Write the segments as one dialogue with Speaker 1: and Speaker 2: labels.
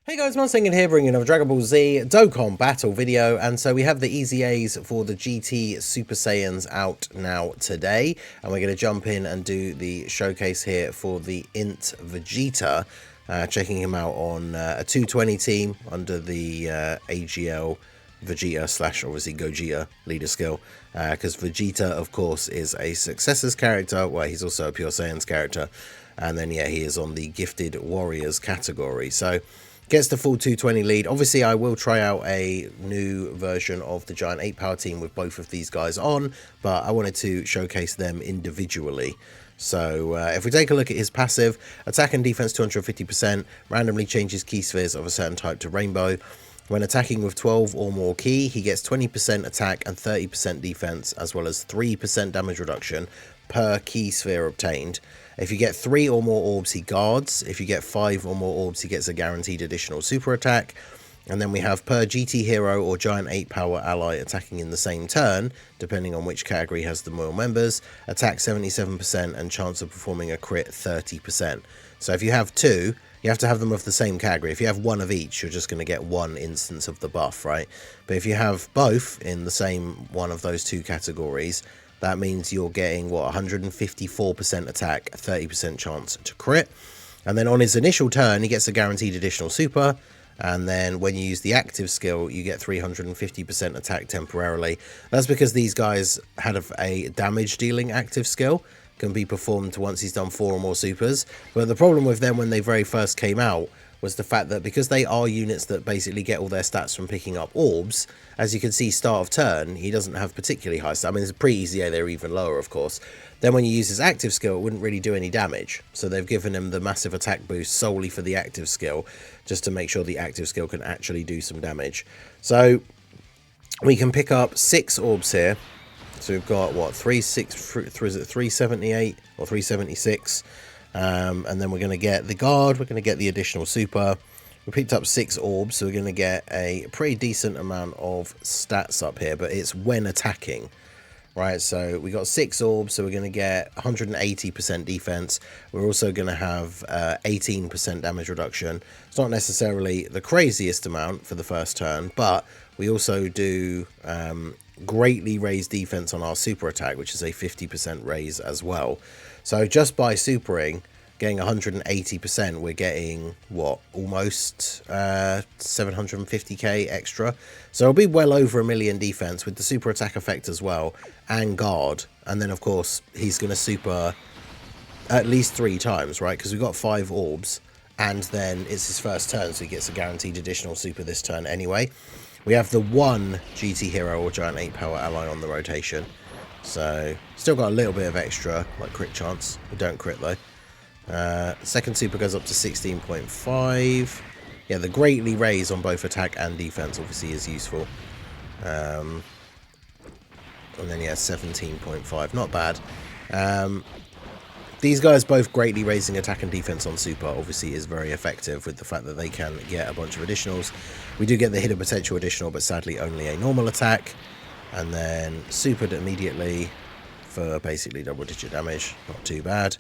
Speaker 1: Hey guys, Mustang here bringing another Dragon Ball Z Dokkan Battle video, and so we have the EZAs for the GT Super Saiyans out now today, and we're going to jump in and do the showcase here for the INT Vegeta, checking him out on a 220 team under the AGL Vegeta slash obviously Gogeta leader skill, because Vegeta of course is a Successors character, well he's also a Pure Saiyans character, and then yeah, he is on the Gifted Warriors category, so gets the full 220 lead. Obviously, I will try out a new version of the Giant 8 power team with both of these guys on, but I wanted to showcase them individually. So if we take a look at his passive, attack and defense 250%, randomly changes key spheres of a certain type to rainbow. When attacking with 12 or more key, he gets 20% attack and 30% defense, as well as 3% damage reduction per key sphere obtained. If you get 3 or more orbs, he guards. If you get 5 or more orbs, he gets a guaranteed additional super attack. And then we have per GT hero or Giant 8 power ally attacking in the same turn, depending on which category has the more members, attack 77% and chance of performing a crit 30%. So if you have 2, you have to have them of the same category. If you have 1 of each, you're just going to get 1 instance of the buff, right? But if you have both in the same one of those 2 categories, that means you're getting, what, 154% attack, 30% chance to crit. And then on his initial turn, he gets a guaranteed additional super. And then when you use the active skill, you get 350% attack temporarily. That's because these guys have a damage dealing active skill. Can be performed once he's done 4 or more supers. But the problem with them when they very first came out was the fact that because they are units that basically get all their stats from picking up orbs, as you can see, start of turn, he doesn't have particularly high stats. I mean, it's pre-EZA, they're even lower, of course. Then when you use his active skill, it wouldn't really do any damage. So they've given him the massive attack boost solely for the active skill, just to make sure the active skill can actually do some damage. So we can pick up 6 orbs here. So we've got, what, 378 or 376? And then we're going to get the guard, we're going to get the additional super. We picked up 6 orbs, so we're going to get a pretty decent amount of stats up here, but it's when attacking, right? So we got 6 orbs, so we're going to get 180% defense. We're also going to have 18% damage reduction. It's not necessarily the craziest amount for the first turn, but we also do greatly raise defense on our super attack, which is a 50% raise as well. So just by supering, getting 180%, we're getting, what, almost 750k extra. So it'll be well over 1 million defense with the super attack effect as well, and guard. And then, of course, he's going to super at least 3 times, right? Because we've got 5 orbs, and then it's his first turn, so he gets a guaranteed additional super this turn anyway. We have the 1 GT hero or Giant 8 power ally on the rotation. So, still got a little bit of extra, like crit chance. We don't crit though. Second super goes up to 16.5. Yeah, the greatly raise on both attack and defense obviously is useful. And then yeah, 17.5, not bad. These guys both greatly raising attack and defense on super obviously is very effective with the fact that they can get a bunch of additionals. We do get the hidden potential additional, but sadly only a normal attack. And then supered immediately for basically double-digit damage. Not too bad.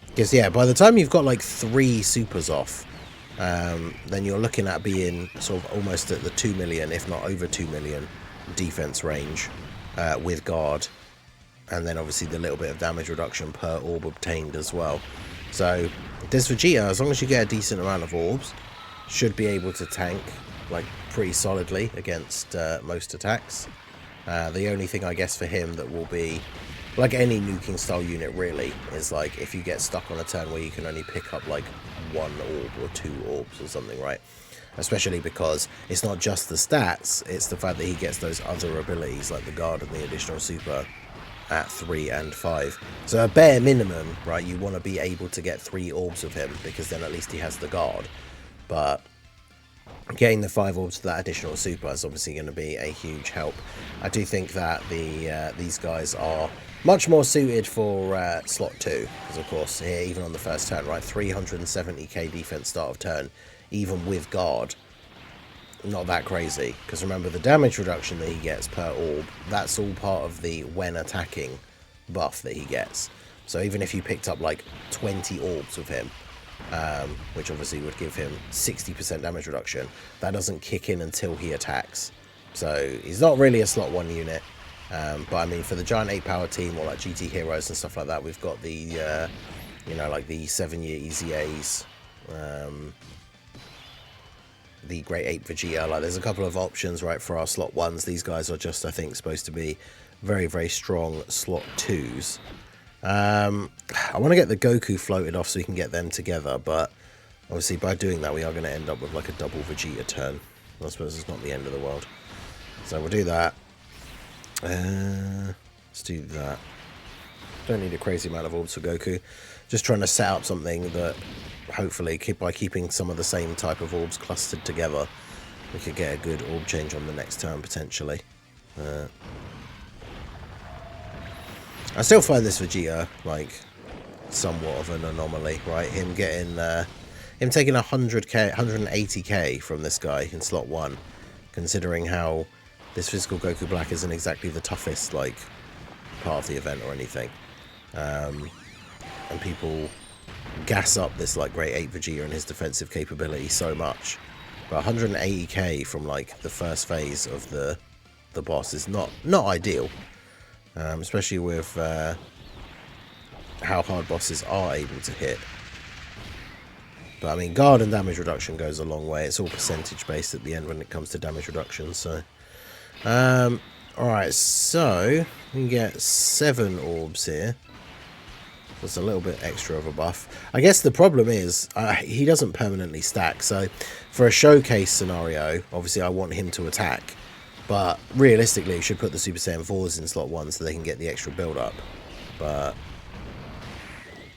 Speaker 1: Because, yeah, by the time you've got like 3 supers off, then you're looking at being sort of almost at the 2 million, if not over 2 million defense range with guard. And then obviously the little bit of damage reduction per orb obtained as well. So this Vegeta, as long as you get a decent amount of orbs, should be able to tank like pretty solidly against most attacks. The only thing I guess for him that will be, like any nuking style unit really, is like if you get stuck on a turn where you can only pick up like 1 orb or 2 orbs or something, right? Especially because it's not just the stats, it's the fact that he gets those other abilities like the guard and the additional super at 3 and 5. So a bare minimum, right, you want to be able to get 3 orbs of him, because then at least he has the guard. But getting the 5 orbs for that additional super is obviously going to be a huge help. I do think that these guys are much more suited for slot 2, because of course here, even on the first turn, right, 370k defense start of turn, even with guard, not that crazy, because remember the damage reduction that he gets per orb, that's all part of the when attacking buff that he gets. So even if you picked up like 20 orbs with him, which obviously would give him 60% damage reduction. That doesn't kick in until he attacks. So he's not really a slot 1 unit. But I mean, for the Giant 8 power team or like GT Heroes and stuff like that, we've got the, you know, like the 7-year EZAs, the Great 8 Vegeta. Like, there's a couple of options, right, for our slot 1s. These guys are just, I think, supposed to be very, very strong slot 2s. I want to get the Goku floated off so we can get them together, but obviously by doing that we are going to end up with like a double Vegeta turn. I suppose it's not the end of the world. So we'll do that. Let's do that. Don't need a crazy amount of orbs for Goku. Just trying to set up something that hopefully, by keeping some of the same type of orbs clustered together, we could get a good orb change on the next turn potentially. I still find this Vegeta like somewhat of an anomaly, right? Him getting, him taking 100k, 180k from this guy in slot 1, considering how this physical Goku Black isn't exactly the toughest like part of the event or anything, and people gas up this like Great 8 Vegeta and his defensive capability so much, but 180k from like the first phase of the boss is not ideal. Especially with how hard bosses are able to hit. But I mean, guard and damage reduction goes a long way. It's all percentage based at the end when it comes to damage reduction. So, alright, so we can get 7 orbs here. That's a little bit extra of a buff. I guess the problem is he doesn't permanently stack. So for a showcase scenario, obviously I want him to attack. But realistically, you should put the Super Saiyan 4s in slot 1 so they can get the extra build-up. But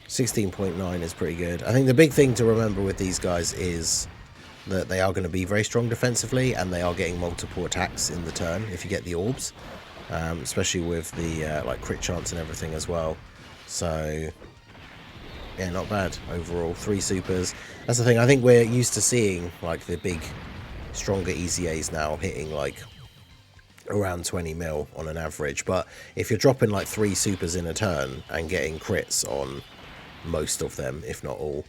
Speaker 1: 16.9 is pretty good. I think the big thing to remember with these guys is that they are going to be very strong defensively, and they are getting multiple attacks in the turn if you get the orbs. Especially with the like crit chance and everything as well. So, yeah, not bad overall. 3 supers. That's the thing. I think we're used to seeing like the big, stronger EZAs now hitting like around 20 mil on an average, but if you're dropping like 3 supers in a turn and getting crits on most of them, if not all,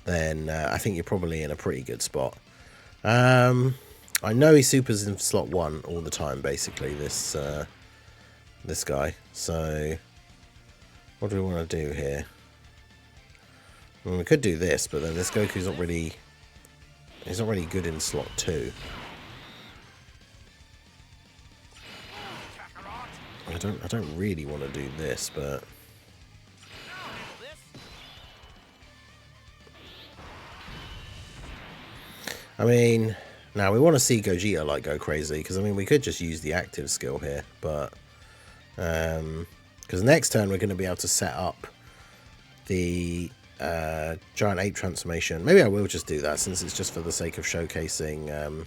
Speaker 1: then I think you're probably in a pretty good spot. I know he supers in slot 1 all the time, basically, this this guy. So what do we want to do here? Well, we could do this, but then this Goku's not really, he's not really good in slot 2. I don't really want to do this, but I mean, now we want to see Gogeta like go crazy, because I mean we could just use the active skill here, but because next turn we're going to be able to set up the Giant 8 transformation. Maybe I will just do that since it's just for the sake of showcasing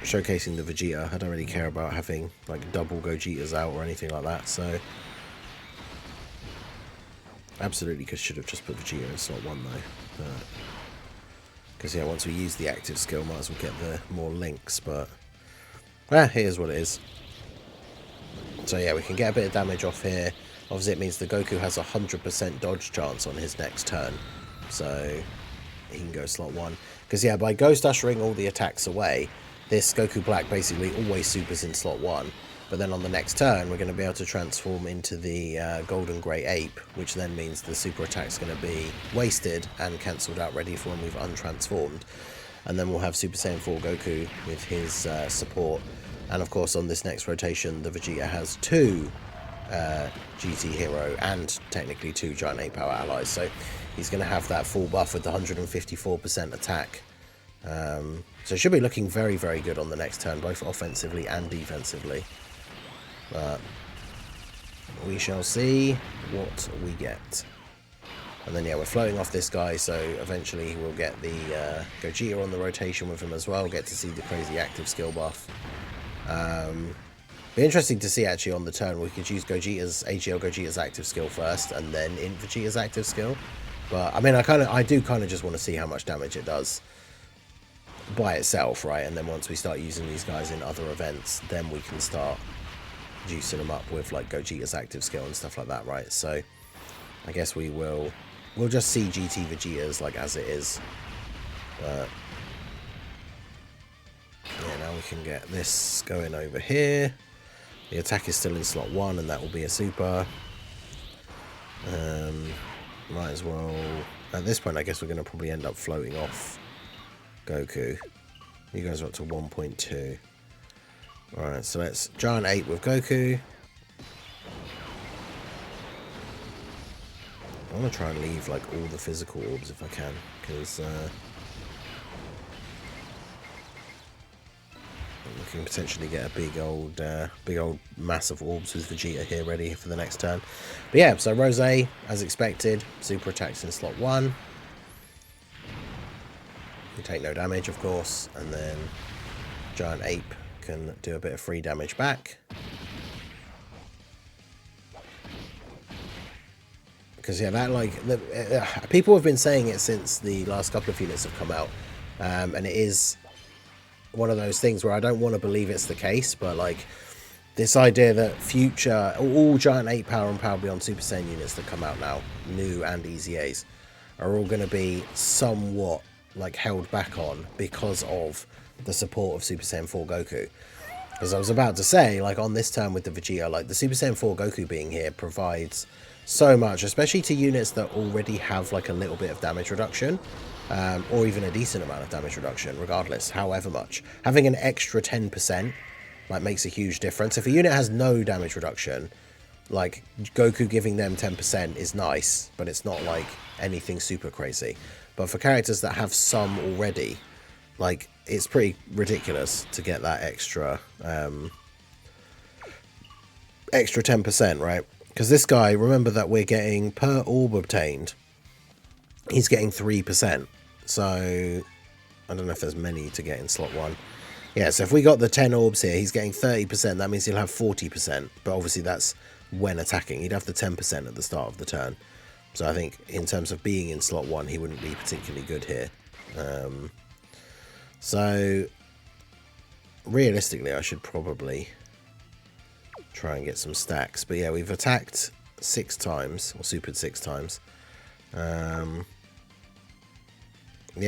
Speaker 1: showcasing the Vegeta. I don't really care about having like double Gogetas out or anything like that, so absolutely should have just put Vegeta in slot 1 though, because yeah, once we use the active skill might as well get the more links, but here's what it is. So yeah, we can get a bit of damage off here. Obviously it means the Goku has a 100% dodge chance on his next turn, so he can go slot 1, because yeah, by ghost ushering all the attacks away, this Goku Black basically always supers in slot 1, but then on the next turn we're going to be able to transform into the Golden Grey Ape, which then means the super attack's going to be wasted and cancelled out ready for when we've untransformed. And then we'll have Super Saiyan 4 Goku with his support. And of course on this next rotation the Vegeta has 2 GT Hero and technically 2 Giant 8 Power allies, so he's going to have that full buff with the 154% attack. So it should be looking very, very good on the next turn, both offensively and defensively. But we shall see what we get. And then, yeah, we're floating off this guy, so eventually we'll get the Gogeta on the rotation with him as well, get to see the crazy active skill buff. Be interesting to see, actually, on the turn, we could use AGL Gogeta's active skill first, and then INT Vegeta's active skill. But, I mean, I do kind of just want to see how much damage it does by itself, right? And then once we start using these guys in other events, then we can start juicing them up with like Gogeta's active skill and stuff like that, right? So I guess we will we'll just see GT Vegetas like as it is. But yeah, now we can get this going over here. The attack is still in slot 1, and that will be a super. Might as well. At this point, I guess we're going to probably end up floating off Goku. You guys are up to 1.2. Alright, so let's Giant 8 with Goku. I want to try and leave like all the physical orbs if I can, because we can potentially get a big old mass of orbs with Vegeta here ready for the next turn. But yeah, so Rose, as expected, super attacks in slot 1. You take no damage, of course, and then Giant Ape can do a bit of free damage back. Because yeah, that like people have been saying it since the last couple of units have come out, and it is one of those things where I don't want to believe it's the case, but like this idea that future all Giant 8 Power and Power Beyond Super Saiyan units that come out now, new and EZAs, are all going to be somewhat like held back on because of the support of Super Saiyan 4 Goku. As I was about to say, like on this turn with the Vegeta, like the Super Saiyan 4 Goku being here provides so much, especially to units that already have like a little bit of damage reduction, or even a decent amount of damage reduction, regardless, however much. Having an extra 10% like makes a huge difference. If a unit has no damage reduction, like Goku giving them 10% is nice, but it's not like anything super crazy. But for characters that have some already, like it's pretty ridiculous to get that extra extra 10%, right? Because this guy, remember that we're getting per orb obtained, he's getting 3%. So I don't know if there's many to get in slot 1. Yeah, so if we got the 10 orbs here, he's getting 30%. That means he'll have 40%. But obviously that's when attacking. He'd have the 10% at the start of the turn. So I think in terms of being in slot 1, he wouldn't be particularly good here. So realistically, I should probably try and get some stacks. But yeah, we've attacked 6 times, or supered 6 times. The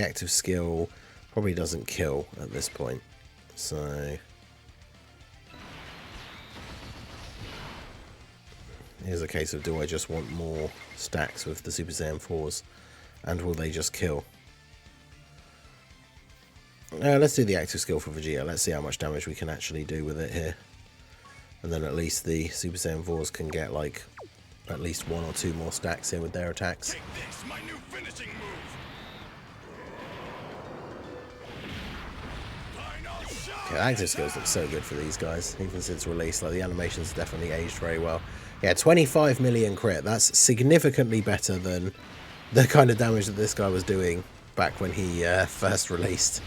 Speaker 1: active skill probably doesn't kill at this point. So here's a case of, do I just want more stacks with the Super Saiyan 4s? And will they just kill? Let's do the active skill for Vegeta. Let's see how much damage we can actually do with it here. And then at least the Super Saiyan 4s can get like at least 1 or 2 more stacks here with their attacks.
Speaker 2: Take this, my new finishing move.
Speaker 1: Okay, active skills look so good for these guys, even since release. Like the animations definitely aged very well. Yeah, 25 million crit. That's significantly better than the kind of damage that this guy was doing back when he first released.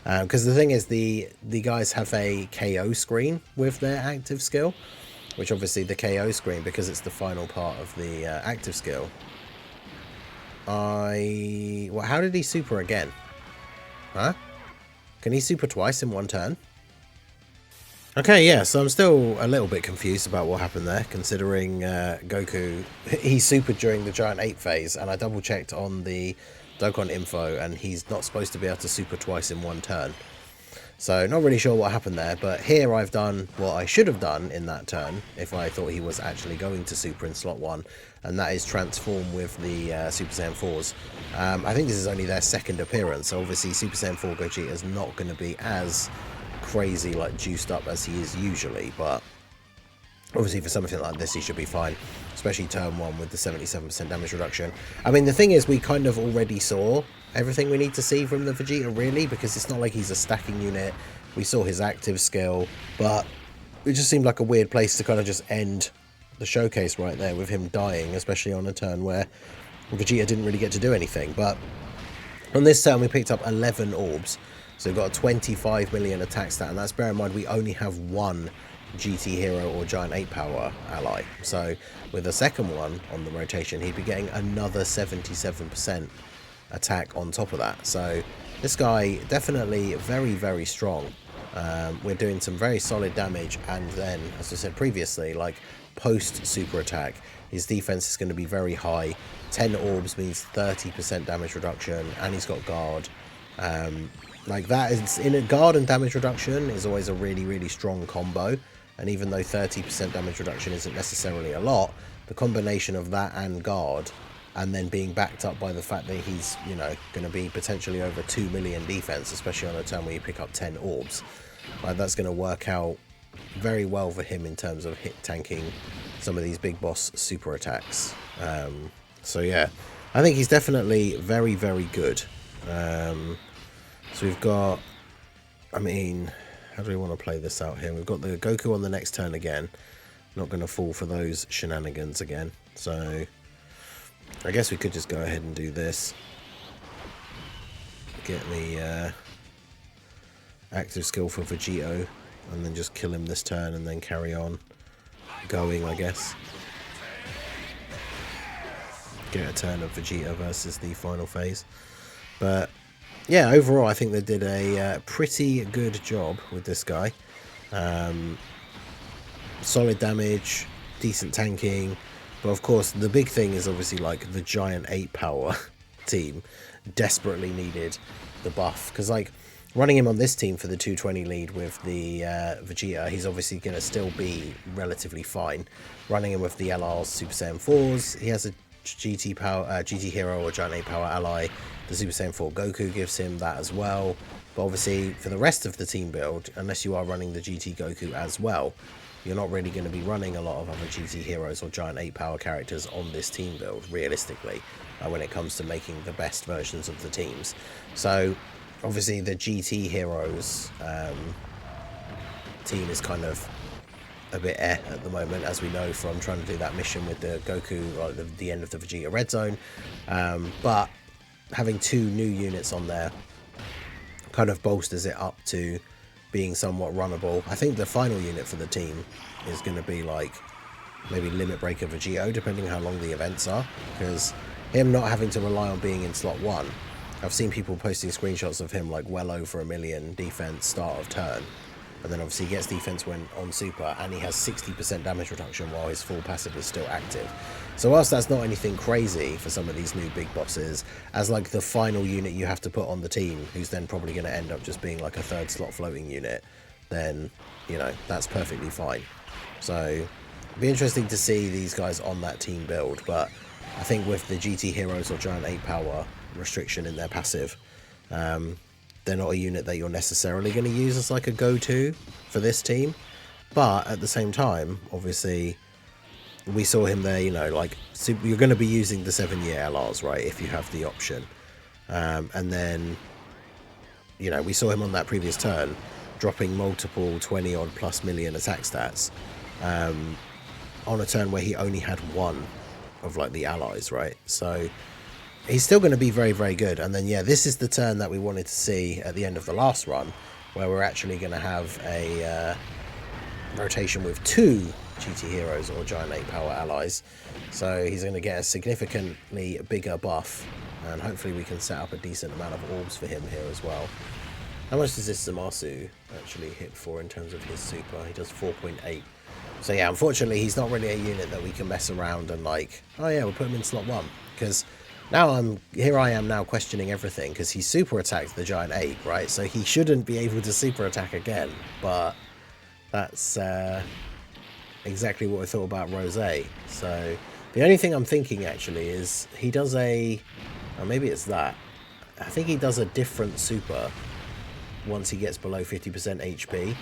Speaker 1: Because the thing is, the guys have a KO screen with their active skill, which obviously the KO screen, because it's the final part of the active skill. Well, how did he super again? Huh? Can he super twice in one turn? Okay, yeah, so I'm still a little bit confused about what happened there, considering Goku, he supered during the Giant 8 phase, and I double checked on the Dokkan info, and he's not supposed to be able to super twice in one turn. So not really sure what happened there, but here I've done what I should have done in that turn if I thought he was actually going to super in slot 1, and that is transform with the Super Saiyan 4s. I think this is only their second appearance, so obviously Super Saiyan 4 Gogeta is not going to be as crazy, like juiced up as he is usually, but obviously for something like this he should be fine, especially turn 1 with the 77% damage reduction. I mean, the thing is, we kind of already saw everything we need to see from the Vegeta, really, because it's not like he's a stacking unit. We saw his active skill, but it just seemed like a weird place to kind of just end the showcase right there with him dying, especially on a turn where Vegeta didn't really get to do anything. But on this turn we picked up 11 orbs, so we've got a 25 million attack stat, and that's, bear in mind, we only have 1 GT Hero or Giant 8 Power ally. So with a second one on the rotation, he'd be getting another 77% attack on top of that. So this guy definitely very, very strong. We're doing some very solid damage, and then, as I said previously, like post super attack, his defense is going to be very high. 10 orbs means 30% damage reduction, and he's got guard. Like that is in a guard and damage reduction is always a really strong combo. And even though 30% damage reduction isn't necessarily a lot, the combination of that and guard, and then being backed up by the fact that he's, you know, going to be potentially over 2 million defense, especially on a turn where you pick up 10 orbs, like that's going to work out very well for him in terms of hit tanking some of these big boss super attacks. So yeah, I think he's definitely very good. So we've got, I mean, how do we want to play this out here? We've got the Goku on the next turn again. Not going to fall for those shenanigans again. So I guess we could just go ahead and do this. Get the active skill for Vegeta, and then just kill him this turn and then carry on going, I guess. Get a turn of Vegeta versus the final phase. But yeah, overall I think they did a pretty good job with this guy. Solid damage, decent tanking, but of course the big thing is obviously like the giant 8 power team desperately needed the buff, because like running him on this team for the 220 lead with the Vegeta, he's obviously going to still be relatively fine. Running him with the LR's Super Saiyan 4s, he has a GT power, GT hero or giant 8 power ally. The Super Saiyan 4 Goku gives him that as well. But obviously for the rest of the team build, unless you are running the GT Goku as well, you're not really going to be running a lot of other GT heroes or giant 8 power characters on this team build, realistically, when it comes to making the best versions of the teams. So obviously the GT heroes team is kind of a bit at the moment, as we know from trying to do that mission with the Goku, or the end of the Vegeta Red Zone. But having 2 new units on there kind of bolsters it up to being somewhat runnable. I think the final unit for the team is going to be like maybe Limit Breaker Vegeta, depending how long the events are, because him not having to rely on being in slot 1, I've seen people posting screenshots of him like well over 1 million defense start of turn, and then obviously he gets defense when on super, and he has 60% damage reduction while his full passive is still active. So whilst that's not anything crazy for some of these new big bosses, as like the final unit you have to put on the team, who's then probably going to end up just being like a 3rd slot floating unit, then, you know, that's perfectly fine. So it'd be interesting to see these guys on that team build, but I think with the GT heroes or giant 8 power restriction in their passive, they're not a unit that you're necessarily going to use as like a go-to for this team. But at the same time, obviously, we saw him there, you know, like, so you're going to be using the 7-year LRs, right, if you have the option. And then, you know, we saw him on that previous turn dropping multiple 20-odd plus million attack stats on a turn where he only had 1 of like the allies, right? So he's still going to be very good. And then yeah, this is the turn that we wanted to see at the end of the last run, where we're actually going to have a rotation with 2 GT heroes or giant 8 power allies. So he's going to get a significantly bigger buff, and hopefully we can set up a decent amount of orbs for him here as well. How much does this Zamasu actually hit for in terms of his super? He does 4.8. So yeah, unfortunately he's not really a unit that we can mess around and like, oh yeah, we'll put him in slot 1, because now I am now questioning everything, because he super attacked the giant 8, right? So he shouldn't be able to super attack again, but that's exactly what I thought about Rose. So the only thing I'm thinking actually is he does or maybe it's that, I think he does a different super once he gets below 50% HP.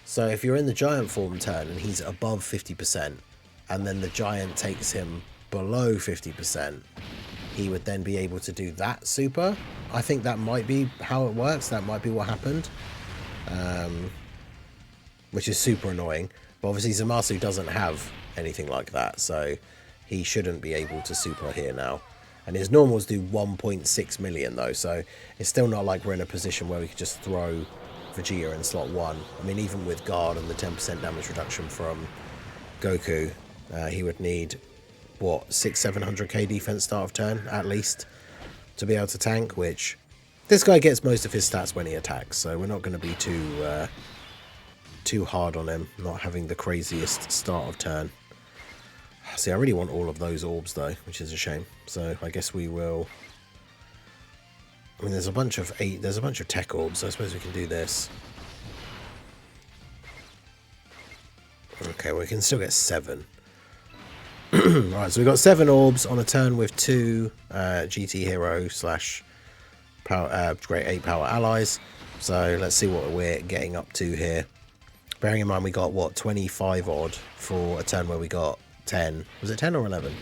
Speaker 1: So if you're in the giant form turn and he's above 50%, and then the giant takes him below 50%, he would then be able to do that super. I think that might be how it works. That might be what happened, which is super annoying. But obviously Zamasu doesn't have anything like that, so he shouldn't be able to super here now. And his normals do 1.6 million though, so it's still not like we're in a position where we could just throw Vegeta in slot 1. I mean, even with guard and the 10% damage reduction from Goku, he would need, what, 600-700k defense start of turn, at least, to be able to tank, which this guy gets most of his stats when he attacks, so we're not going to be too hard on him, not having the craziest start of turn. See, I really want all of those orbs though, which is a shame. So I guess we will. I mean, there's a bunch of tech orbs, so I suppose we can do this. Okay, we can still get 7. Alright, so we've got 7 orbs on a turn with 2 GT Hero / power, Grade 8 power allies. So let's see what we're getting up to here. Bearing in mind we got, what, 25 odd for a turn where we got 10. Was it 10 or 11?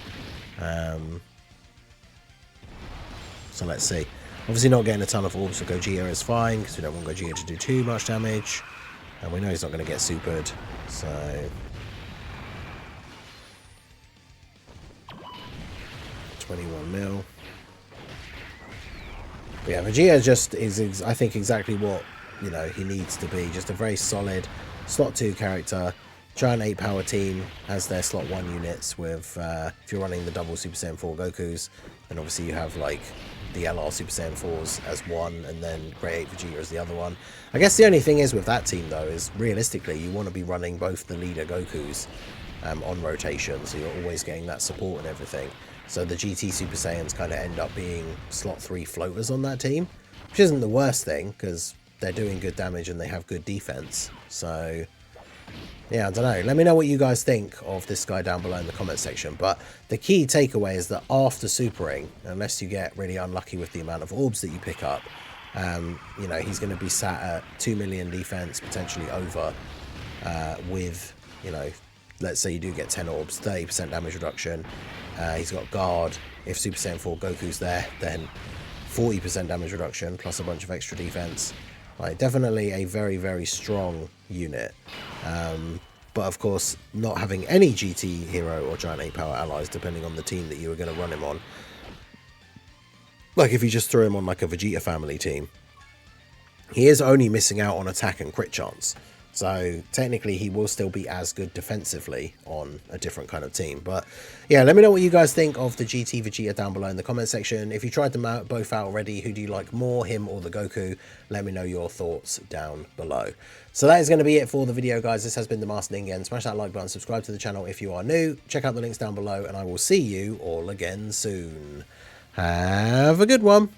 Speaker 1: So let's see. Obviously not getting a ton of orbs for Gogeta is fine, because we don't want Gogeta to do too much damage. And we know he's not going to get supered, so... 21 mil. But yeah, Vegeta just is, I think, exactly what, you know, he needs to be. Just a very solid slot 2 character. Giant 8 power team has their slot 1 units with, if you're running the double Super Saiyan 4 Gokus, then obviously you have, like, the LR Super Saiyan 4s as one, and then Grade 8 Vegeta as the other one. I guess the only thing is with that team, though, is realistically you want to be running both the leader Gokus on rotation, so you're always getting that support and everything. So the GT Super Saiyans kind of end up being slot 3 floaters on that team, which isn't the worst thing, because they're doing good damage and they have good defense. So... yeah, I don't know. Let me know what you guys think of this guy down below in the comment section. But the key takeaway is that after supering, unless you get really unlucky with the amount of orbs that you pick up, you know, he's going to be sat at 2 million defense, potentially over, with, you know, let's say you do get 10 orbs, 30% damage reduction. He's got guard. If Super Saiyan 4 Goku's there, then 40% damage reduction, plus a bunch of extra defense. Like, definitely a very, very strong unit. But of course, not having any GT Hero or Giant 8 power allies, depending on the team that you were going to run him on. Like if you just throw him on like a Vegeta family team, he is only missing out on attack and crit chance. So technically he will still be as good defensively on a different kind of team. But yeah, let me know what you guys think of the GT Vegeta down below in the comment section. If you tried them out, both out already, who do you like more, him or the Goku? Let me know your thoughts down below. So that is going to be it for the video, guys. This has been the Master Ningen. Smash that like button, subscribe to the channel if you are new. Check out the links down below, and I will see you all again soon. Have a good one.